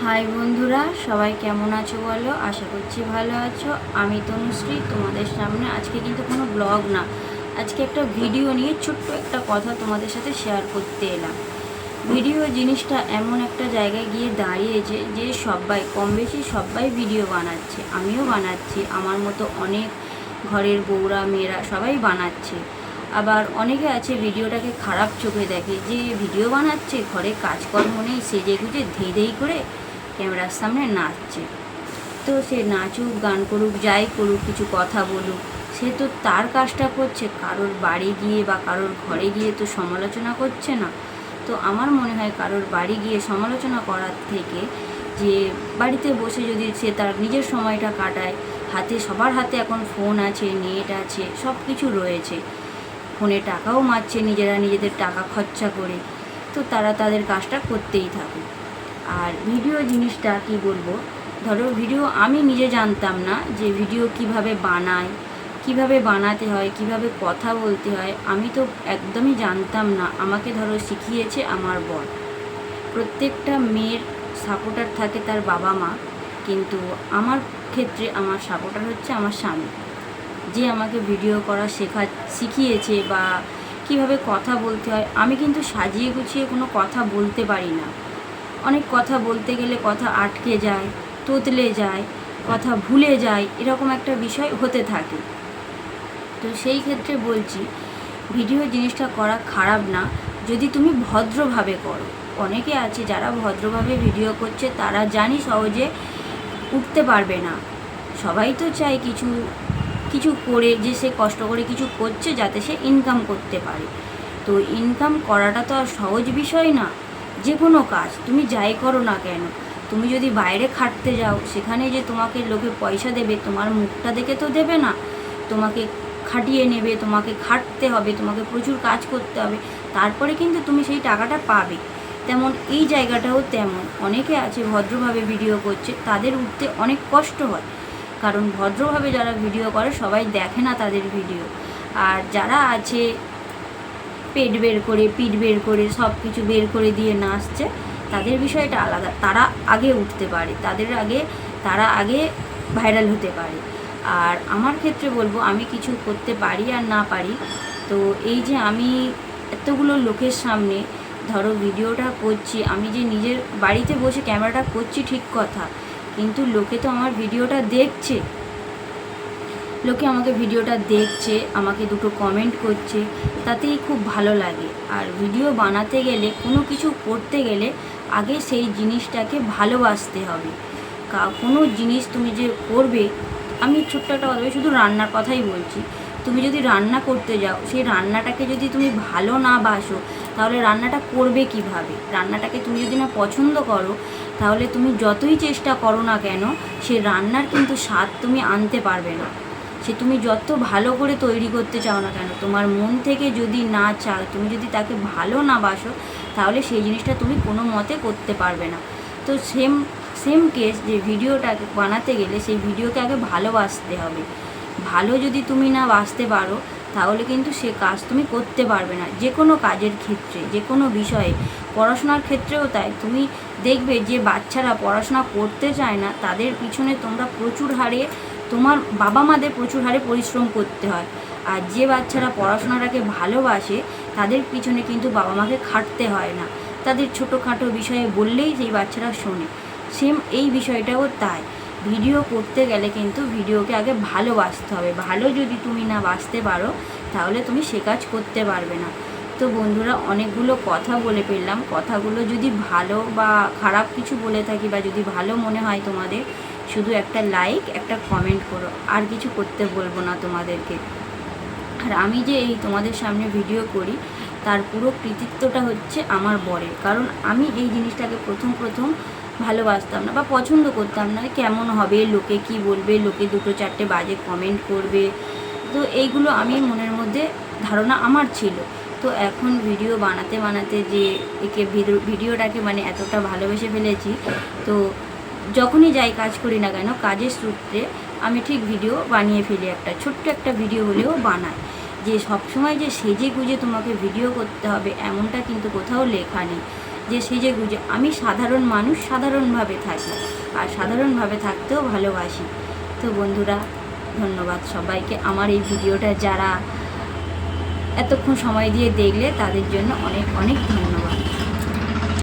High বন্ধুরা, সবাই কেমন আছো বলো? আশা করছি ভালো আছো। আমি তনুশ্রী, তোমাদের সামনে আজকে কিন্তু কোনো ব্লগ না, আজকে একটা ভিডিও নিয়ে ছোট্ট একটা কথা তোমাদের সাথে শেয়ার করতে এলাম। ভিডিও জিনিসটা এমন একটা জায়গায় গিয়ে দাঁড়িয়েছে যে সবাই কম বেশি সবাই ভিডিও বানাচ্ছে, আমিও বানাচ্ছি, আমার মতো অনেক ঘরের বউরা মেয়েরা সবাই বানাচ্ছে। আবার অনেকে আছে ভিডিওটাকে খারাপ চোখে দেখে, যে ভিডিও বানাচ্ছে ঘরে কাজকর্ম নেই, সেজে গুজে ধেই করে ক্যামেরার সামনে নাচছে। তো সে নাচুক, গান করুক, যাই করুক, কিছু কথা বলুক, সে তো তার কাজটা করছে, কারোর বাড়ি গিয়ে বা কারোর ঘরে গিয়ে তো সমালোচনা করছে না। তো আমার মনে হয় কারোর বাড়ি গিয়ে সমালোচনা করার থেকে যে বাড়িতে বসে যদি সে তার নিজের সময়টা কাটায়, সবার হাতে এখন ফোন আছে, নেট আছে, সব কিছু রয়েছে, ফোনে টাকাও মারছে নিজেরা, নিজেদের টাকা খরচা করে, তো তারা তাদের কাজটা করতেই থাকে। আর ভিডিও জিনিসটা কি বলবো, ধরো ভিডিও আমি নিজে জানতাম না যে ভিডিও কিভাবে বানায়, কিভাবে বানাতে হয়, কিভাবে কথা বলতে হয়, আমি তো একদমই জানতাম না। আমাকে ধরো শিখিয়েছে আমার বর। প্রত্যেকটা মেয়ের সাপোর্টার থাকে তার বাবা মা, কিন্তু আমার ক্ষেত্রে আমার সাপোর্টার হচ্ছে আমার স্বামী, যে আমাকে ভিডিও করা শিখিয়েছে বা কিভাবে কথা বলতে হয়। আমি কিন্তু সাজিয়ে গুছিয়ে কোনো কথা বলতে পারি না, অনেক কথা বলতে গেলে কথা আটকে যায়, তোতলে যায়, কথা ভুলে যায়, এরকম একটা বিষয় হতে থাকে। তো সেই ক্ষেত্রে বলছি, ভিডিও জিনিসটা করা খারাপ না, যদি তুমি ভদ্রভাবে করো। অনেকে আছে যারা ভদ্রভাবে ভিডিও করছে, তারা জানি সহজে উঠতে পারবে না। সবাই তো চায় কিছু কিছু করে, যে সে কষ্ট করে কিছু করছে যাতে সে ইনকাম করতে পারে। তো ইনকাম করাটা তো আর সহজ বিষয় না। যে কোনো কাজ তুমি যাই করো না কেন, তুমি যদি বাইরে খাটতে যাও, সেখানে যে তোমাকে লোকে পয়সা দেবে, তোমার মুখটা দেখে তো দেবে না, তোমাকে খাটিয়ে নেবে, তোমাকে খাটতে হবে, তোমাকে প্রচুর কাজ করতে হবে, তারপরে কিন্তু তুমি সেই টাকাটা পাবে। তেমন এই জায়গাটাও তেমন। অনেকে আছে ভদ্রভাবে ভিডিও করছে, তাদের উঠতে অনেক কষ্ট হয়, কারণ ভদ্রভাবে যারা ভিডিও করে সবাই দেখে না তাদের ভিডিও। আর যারা আছে পেট বের করে, পিঠ বের করে, সব কিছু বের করে দিয়ে নাচছে, তাদের বিষয়টা আলাদা। তারা আগে উঠতে পারে, তারা আগে ভাইরাল হতে পারে। আর আমার ক্ষেত্রে বলবো, আমি কিছু করতে পারি আর না পারি, তো এই যে আমি এতগুলো লোকের সামনে ধরো ভিডিওটা করছি, আমি যে নিজের বাড়িতে বসে ক্যামেরাটা করছি ঠিক কথা, কিন্তু লোকে তো আমার ভিডিওটা দেখছে, লোকে আমাকে ভিডিওটা দেখছে, আমাকে দুটো কমেন্ট করছে, তাতেই খুব ভালো লাগে। আর ভিডিও বানাতে গেলে, কোনো কিছু করতে গেলে আগে সেই জিনিসটাকে ভালোবাসতে হবে। কোনো জিনিস তুমি যে করবে, আমি ছোট্ট একটা কথা, শুধু রান্নার কথাই বলছি, তুমি যদি রান্না করতে যাও, সেই রান্নাটাকে যদি তুমি ভালো না বাসো, তাহলে রান্নাটা করবে কিভাবে? রান্নাটাকে তুমি যদি না পছন্দ করো, তাহলে তুমি যতই চেষ্টা করো না কেন, সে রান্নার কিন্তু স্বাদ তুমি আনতে পারবে না। সে তুমি যত ভালো করে তৈরি করতে চাও না কেন, তোমার মন থেকে যদি না চাও, তুমি যদি তাকে ভালো না বাসো, তাহলে সেই জিনিসটা তুমি কোনো মতে করতে পারবে না। তো সেম কেস, যে ভিডিওটাকে বানাতে গেলে সেই ভিডিওকে আগে ভালোবাসতে হবে। ভালো যদি তুমি না বাসতে পারো, তাহলে কিন্তু সে কাজ তুমি করতে পারবে না। যে কোনো কাজের ক্ষেত্রে, যে কোনো বিষয়ে, পড়াশোনার ক্ষেত্রেও তাই। তুমি দেখবে যে বাচ্চারা পড়াশোনা করতে চায় না, তাদের পিছনে তোমরা প্রচুর হারে, তোমার বাবা মাদের প্রচুর হারে পরিশ্রম করতে হয়। আর যে বাচ্চারা পড়াশোনাটাকে ভালোবাসে, তাদের পিছনে কিন্তু বাবা মাকে খাটতে হয় না, তাদের ছোটোখাটো বিষয়ে বললেই সেই বাচ্চারা শোনে। সেম এই বিষয়টাও তাই। ভিডিও করতে গেলে কিন্তু ভিডিওকে আগে ভালোবাসতে হবে। ভালো যদি তুমি না বাসতে পারো, তাহলে তুমি সে কাজ করতে পারবে না। তো বন্ধুরা, অনেকগুলো কথা বলে ফেললাম। কথাগুলো যদি ভালো বা খারাপ কিছু বলে থাকি, বা যদি ভালো মনে হয় তোমাদের, শুধু একটা লাইক, একটা কমেন্ট করো, আর কিছু করতে বলবো না তোমাদেরকে। আর আমি যে এই তোমাদের সামনে ভিডিও করি, তার পুরো কৃতিত্বটা হচ্ছে আমার বরের। কারণ আমি এই জিনিসটাকে প্রথম ভালোবাসতাম না বা পছন্দ করতাম না, কেমন হবে, লোকে কি বলবে, লোকে দুটো চারটে বাজে কমেন্ট করবে, তো এইগুলো আমি মনের মধ্যে ধারণা আমার ছিল। তো এখন ভিডিও বানাতে বানাতে যে ভিডিওটাকে মানে এতটা ভালোবেসে ফেলেছি, তো যখনই যাই কাজ করি না কেন, কাজের সূত্রে আমি ঠিক ভিডিও বানিয়ে ফেলি, একটা ছোট্ট একটা ভিডিও হলেও বানাই। যে সবসময় যে সেজে গুজে তোমাকে ভিডিও করতে হবে, এমনটা কিন্তু কোথাও লেখা নেই। যে সেজে গুজে। আমি সাধারণ মানুষ, সাধারণভাবে থাকি আর সাধারণভাবে থাকতেও ভালোবাসি। তো বন্ধুরা, ধন্যবাদ সবাইকে। আমার এই ভিডিওটা যারা এতক্ষণ সময় দিয়ে দেখলে তাদের জন্য অনেক অনেক ধন্যবাদ।